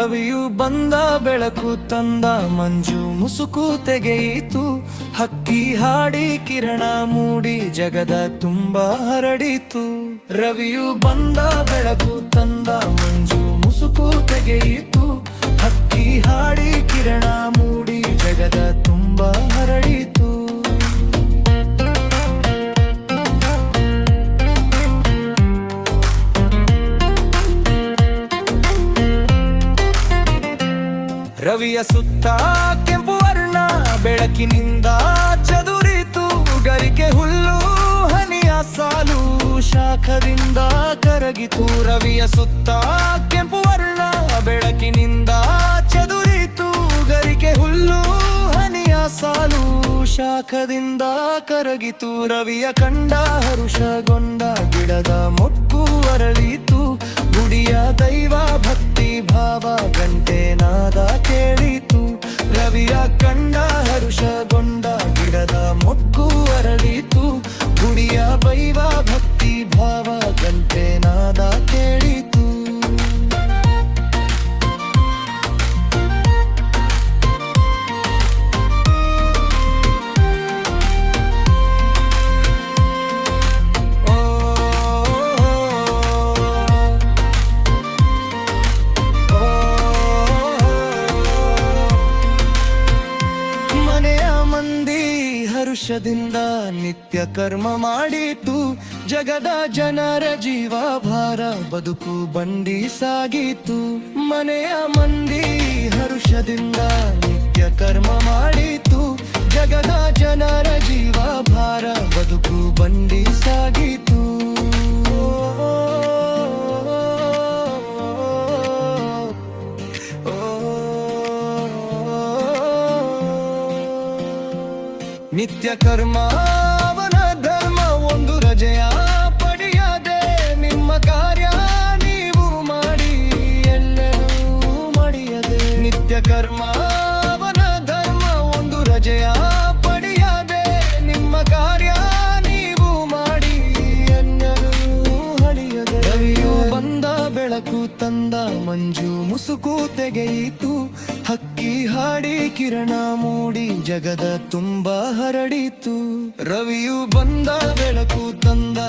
ರವಿಯು ಬಂದ ಬೆಳಕು ತಂದ ಮಂಜು ಮುಸುಕು ತೆಗೆಯಿತು ಹಕ್ಕಿ ಹಾಡಿ ಕಿರಣ ಮೂಡಿ ಜಗದ ತುಂಬ ಹರಡಿತು ರವಿಯು ಬಂದ ಬೆಳಕು ತಂದ ಮಂಜು ಮುಸುಕು ತೆಗೆಯಿತು ಹಕ್ಕಿ ಹಾಡಿ ಕಿರಣ ಮೂಡಿ ಜಗದ ತುಂಬ ಹರಡಿತು ರವಿಯ ಸುತ್ತ ಕೆಂಪು ವರ್ಣ ಬೆಳಕಿನಿಂದ ಚದುರಿತು ಗರಿಕೆ ಹುಲ್ಲು ಹನಿಯ ಸಾಲು ಶಾಖದಿಂದ ಕರಗಿತು ರವಿಯ ಸುತ್ತ ಕೆಂಪು ವರ್ಣ ಬೆಳಕಿನಿಂದ ಚದುರಿತು ಗರಿಕೆ ಹುಲ್ಲು ಹನಿಯ ಸಾಲು ಶಾಖದಿಂದ ಕರಗಿತು ರವಿಯ ಕಂಡ ಹರುಷಗೊಂಡ ಗಿಡದ ಮೊಗ್ಗು ಅರಳಿತು ಗುಡಿಯ ದೈವ ಭಕ್ತಿ ಭಾವ ಗಂಟೆ ನಾದ ಕೇಳಿತು ರವಿಯ ಕಂಡ ಹರುಷಗೊಂಡ ಗಿಡದ ಮೊಗ್ಗು ಅರಳಿತು ಗುಡಿಯ ದೈವ ಭಕ್ತಿ ಭಾವ ಗಂಟೆ ನಾದ ಕೇಳಿತು ಹರುಷದಿಂದ ನಿತ್ಯ ಕರ್ಮ ಮಾಡಿತು ಜಗದ ಜನರ ಜೀವ ಭಾರ ಬದುಕು ಬಂಡಿ ಸಾಗಿತು ಮನೆಯ ಮಂದಿ ಹರುಷದಿಂದ ನಿತ್ಯ ಕರ್ಮ ಮಾಡಿತು ಜಗದ ಜನರ ಜೀವ ಭಾರ ಬದುಕು ಬಂಡಿ ಸಾಗಿತು ನಿತ್ಯ ಕರ್ಮ ಅವನ ಧರ್ಮ ಒಂದು ರಜೆಯ ಪಡೆಯದೆ ನಿಮ್ಮ ಕಾರ್ಯ ನೀವು ಮಾಡಿ ಎಲ್ಲರೂ ಮಡಿಯದೆ ನಿತ್ಯ ಕರ್ಮ ಅವನ ಧರ್ಮ ಒಂದು ರಜೆಯ ಪಡೆಯದೆ ನಿಮ್ಮ ಕಾರ್ಯ ನೀವು ಮಾಡಿ ಎಲ್ಲರೂ ಹಳಿಯದೆ ರವಿಯು ಬಂದ ಬೆಳಕು ತಂದ ಮಂಜು ಮುಸುಕು ತೆಗೆಯಿತು ಹಕ್ಕಿ ಹಾಡಿ ಕಿರಣ ಮೂಡಿ ಜಗದ ತುಂಬ ಹರಡಿತು ರವಿಯು ಬಂದ ಬೆಳಕು ತಂದ